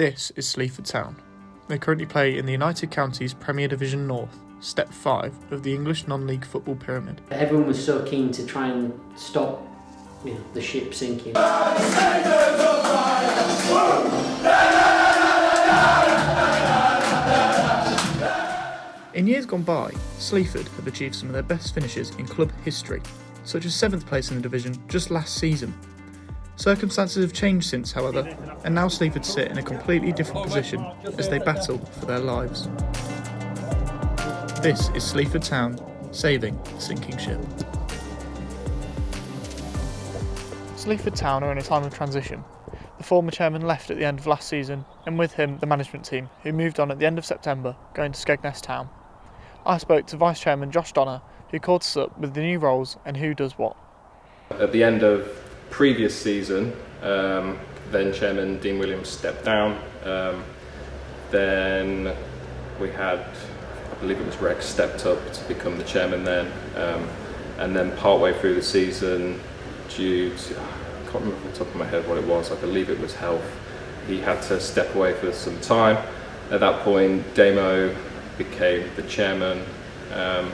This is Sleaford Town. They currently play in the United Counties Premier Division North, Step 5 of the English non-league football pyramid. Everyone was so keen to try and stop the ship sinking. In years gone by, Sleaford have achieved some of their best finishes in club history, such as 7th place in the division just last season. Circumstances have changed since, however, and now Sleaford sit in a completely different position as they battle for their lives. This is Sleaford Town, saving the sinking ship. Sleaford Town are in a time of transition. The former chairman left at the end of last season, and with him the management team, who moved on at the end of September, going to Skegness Town. I spoke to Vice Chairman Josh Donner, who caught us up with the new roles and who does what. At the end of previous season, then Chairman Dean Williams stepped down. Then we had, I believe it was Rex, stepped up to become the chairman then. And then partway through the season, due to, I can't remember off the top of my head what it was, I believe it was health, he had to step away for some time. At that point, Damo became the chairman, and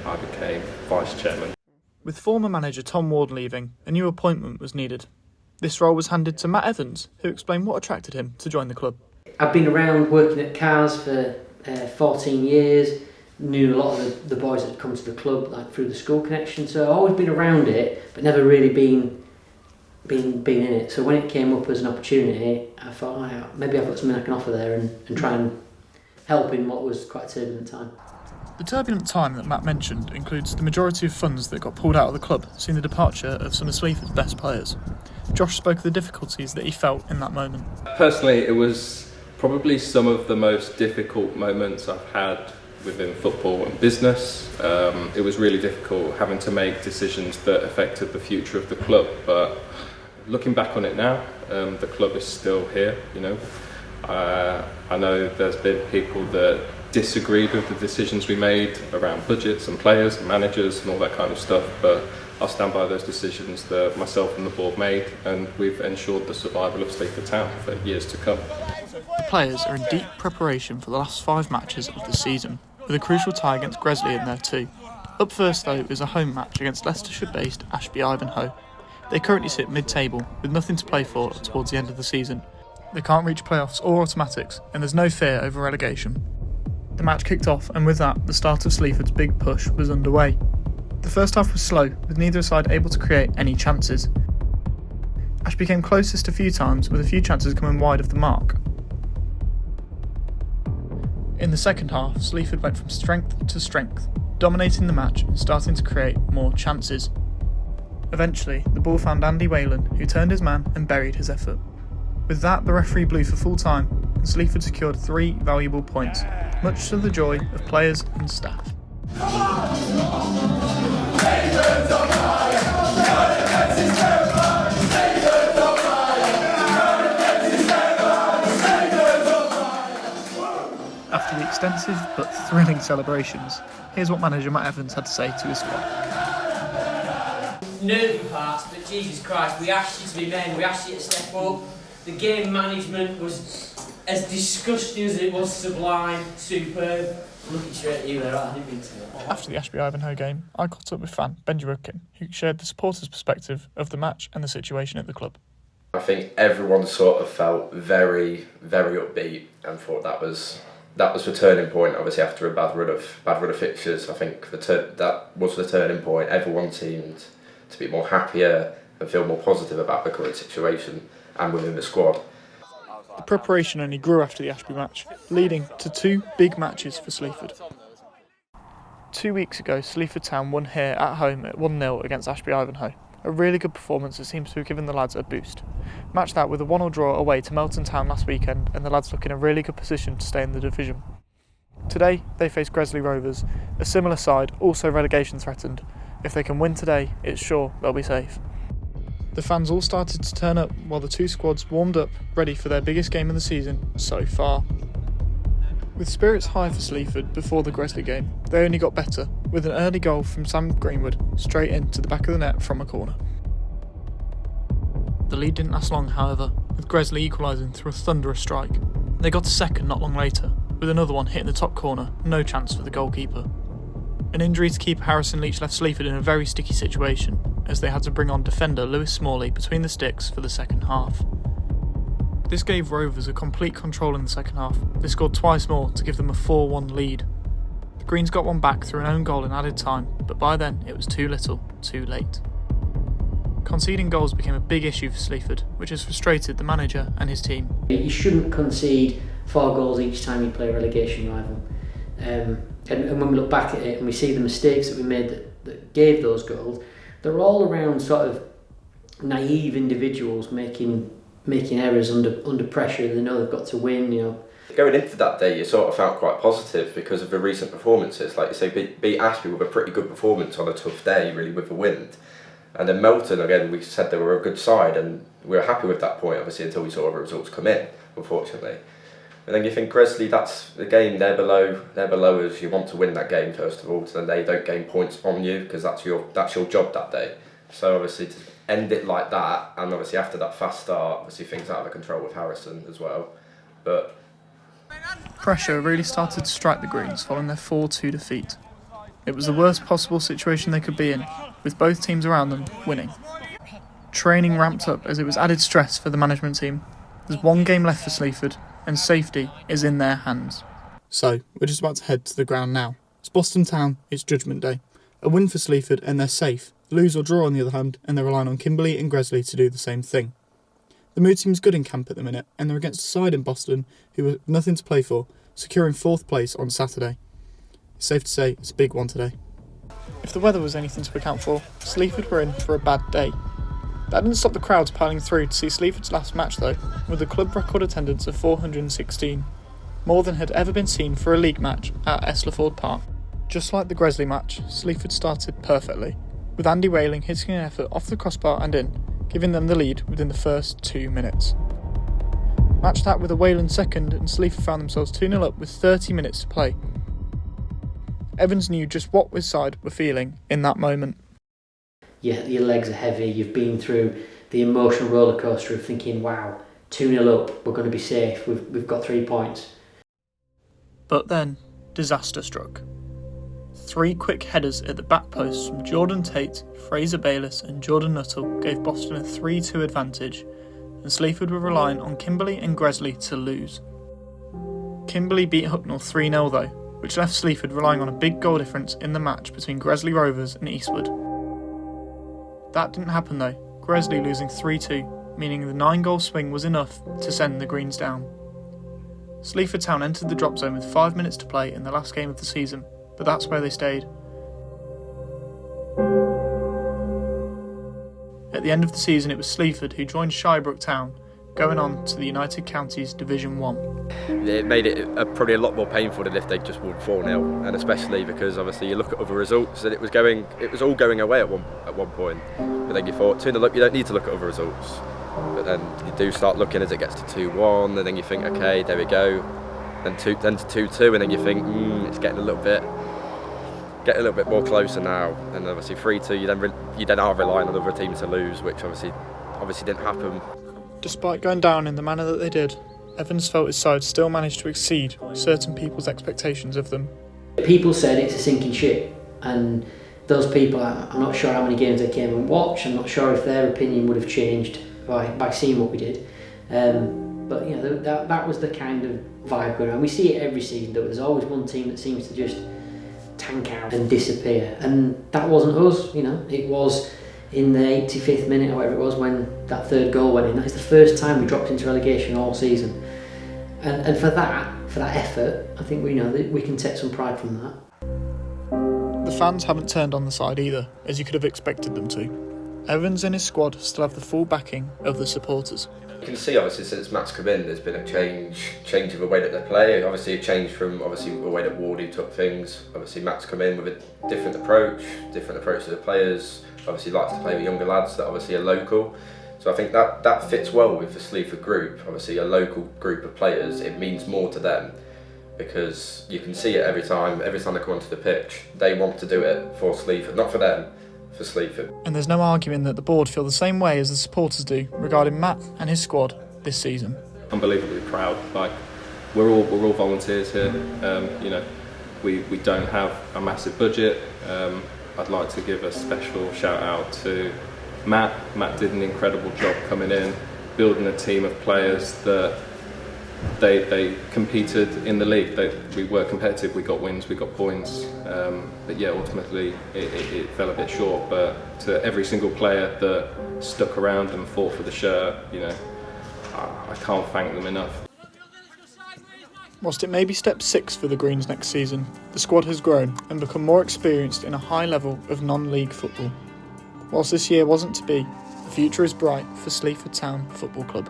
I became vice chairman. With former manager Tom Ward leaving, a new appointment was needed. This role was handed to Matt Evans, who explained what attracted him to join the club. I've been around working at Cars for 14 years, knew a lot of the boys that had come to the club through the school connection, so I've always been around it, but never really been in it. So when it came up as an opportunity, I thought, maybe I've got something I can offer there and try and help in what was quite a turbulent time. The turbulent time that Matt mentioned includes the majority of funds that got pulled out of the club, seeing the departure of some of Sleaford's best players. Josh spoke of the difficulties that he felt in that moment. Personally, it was probably some of the most difficult moments I've had within football and business. It was really difficult having to make decisions that affected the future of the club, but looking back on it now, the club is still here, I know there's been people that disagreed with the decisions we made around budgets and players and managers and all that kind of stuff, but I'll stand by those decisions that myself and the board made, and we've ensured the survival of Sleaford Town for years to come. The players are in deep preparation for the last 5 matches of the season, with a crucial tie against Gresley in there too. Up first though is a home match against Leicestershire-based Ashby Ivanhoe. They currently sit mid-table with nothing to play for towards the end of the season. They can't reach playoffs or automatics, and there's no fear over relegation. The match kicked off, and with that, the start of Sleaford's big push was underway. The first half was slow, with neither side able to create any chances. Ashby came closest a few times, with a few chances coming wide of the mark. In the second half, Sleaford went from strength to strength, dominating the match and starting to create more chances. Eventually, the ball found Andy Whalen, who turned his man and buried his effort. With that, the referee blew for full time, and Sleaford secured 3 valuable points, much to the joy of players and staff. After the extensive but thrilling celebrations, here's what manager Matt Evans had to say to his squad. Nervy parts, but Jesus Christ, we asked you to be men, we asked you to step up. The game management was as disgusting as it was sublime, superb. Looking straight at you there, I didn't mean to. After the Ashby Ivanhoe game, I caught up with fan Benji Rudkin, who shared the supporters' perspective of the match and the situation at the club. I think everyone sort of felt very, very upbeat and thought that was the turning point. Obviously, after a bad run of fixtures, I think that was the turning point. Everyone seemed to be more happier and feel more positive about the current situation and within the squad. The preparation only grew after the Ashby match, leading to 2 big matches for Sleaford. 2 weeks ago, Sleaford Town won here at home at 1-0 against Ashby Ivanhoe. A really good performance that seems to have given the lads a boost. Match that with a 1-1 draw away to Melton Town last weekend, and the lads look in a really good position to stay in the division. Today, they face Gresley Rovers, a similar side, also relegation threatened. If they can win today, it's sure they'll be safe. The fans all started to turn up while the 2 squads warmed up, ready for their biggest game of the season so far. With spirits high for Sleaford before the Gresley game, they only got better, with an early goal from Sam Greenwood straight into the back of the net from a corner. The lead didn't last long, however, with with Gresley equalising through a thunderous strike. They got a second not long later, with another one hitting the top corner, no chance for the goalkeeper. An injury to keeper Harrison Leach left Sleaford in a very sticky situation, as they had to bring on defender Lewis Smalley between the sticks for the second half. This gave Rovers a complete control in the second half. They scored twice more to give them a 4-1 lead. The Greens got one back through an own goal in added time, but by then it was too little, too late. Conceding goals became a big issue for Sleaford, which has frustrated the manager and his team. You shouldn't concede 4 goals each time you play a relegation rival. And when we look back at it and we see the mistakes that we made that gave those goals, they're all around sort of naive individuals making errors under pressure. They know they've got to win, you know. Going into that day, you sort of felt quite positive because of the recent performances. Like you say, beat Ashby with a pretty good performance on a tough day, really, with the wind. And then Melton, again, we said they were a good side, and we were happy with that point, obviously, until we saw the results come in, unfortunately. And then you think Gresley, that's again, they're below us. You want to win that game first of all, so then they don't gain points on you because that's your job that day. So obviously to end it like that, and obviously after that fast start, obviously things out of control with Harrison as well. But Pressure really started to strike the Greens following their 4-2 defeat. It was the worst possible situation they could be in, with both teams around them winning. Training ramped up as it was added stress for the management team. There's one game left for Sleaford, and safety is in their hands. So, we're just about to head to the ground now. It's Boston Town, it's Judgment Day. A win for Sleaford and they're safe. Lose or draw on the other hand, and they're relying on Kimberley and Gresley to do the same thing. The mood seems good in camp at the minute, and they're against a side in Boston who have nothing to play for, securing 4th place on Saturday. It's safe to say it's a big one today. If the weather was anything to account for, Sleaford were in for a bad day. That didn't stop the crowds piling through to see Sleaford's last match though, with a club record attendance of 416, more than had ever been seen for a league match at Sleaford Park. Just like the Gresley match, Sleaford started perfectly, with Andy Whaling hitting an effort off the crossbar and in, giving them the lead within the first 2 minutes. Match that with a Whaling second, and Sleaford found themselves 2-0 up with 30 minutes to play. Evans knew just what his side were feeling in that moment. Yeah, your legs are heavy, you've been through the emotional roller coaster of thinking, wow, 2-0 up, we're going to be safe, we've got 3 points. But then, disaster struck. 3 quick headers at the back posts from Jordan Tate, Fraser Bayliss and Jordan Nuttall gave Boston a 3-2 advantage, and Sleaford were relying on Kimberley and Gresley to lose. Kimberley beat Hucknall 3-0 though, which left Sleaford relying on a big goal difference in the match between Gresley Rovers and Eastwood. That didn't happen though, Gresley losing 3-2, meaning the 9-goal swing was enough to send the Greens down. Sleaford Town entered the drop zone with 5 minutes to play in the last game of the season, but that's where they stayed. At the end of the season it was Sleaford who joined Shirebrook Town, going on to the United Counties Division 1. It made it probably a lot more painful than if they just won 4-0, and especially because obviously you look at other results and it was all going away at one point. But then you thought 2-0 up, you don't need to look at other results. But then you do start looking as it gets to 2-1, and then you think, okay, there we go. Then to 2-2, and then you think, it's getting a little bit more closer now. And obviously 3-2, you then are relying on other teams to lose, which obviously didn't happen. Despite going down in the manner that they did, Evans felt his side still managed to exceed certain people's expectations of them. People said it's a sinking ship, and those people, I'm not sure how many games they came and watched. I'm not sure if their opinion would have changed by seeing what we did. But you know, that was the kind of vibe going on. We see it every season though. There's always one team that seems to just tank out and disappear, and that wasn't us. You know, it was in the 85th minute or whatever it was when that 3rd goal went in. That is the first time we dropped into relegation all season, and for that effort, I think we know that we can take some pride from that. The fans haven't turned on the side either, as you could have expected them to. Evans and his squad still have the full backing of the supporters. you can see obviously since Matt's come in, there's been a change of the way that they play. Obviously a change from obviously the way that Wardy took things. Obviously Matt's come in with a different approach to the players. Obviously likes to play with younger lads that obviously are local. So I think that fits well with the Sleaford group. Obviously a local group of players, it means more to them because you can see it every time they come onto the pitch. They want to do it for Sleaford, not for them, for Sleaford. And there's no arguing that the board feel the same way as the supporters do regarding Matt and his squad this season. Unbelievably proud. Like, we're all volunteers here. We don't have a massive budget. I'd like to give a special shout out to Matt. Matt did an incredible job coming in, building a team of players that they competed in the league. We were competitive, we got wins, we got points, but yeah, ultimately it fell a bit short. But to every single player that stuck around and fought for the shirt, I can't thank them enough. Whilst it may be step 6 for the Greens next season, the squad has grown and become more experienced in a high level of non-league football. Whilst this year wasn't to be, the future is bright for Sleaford Town Football Club.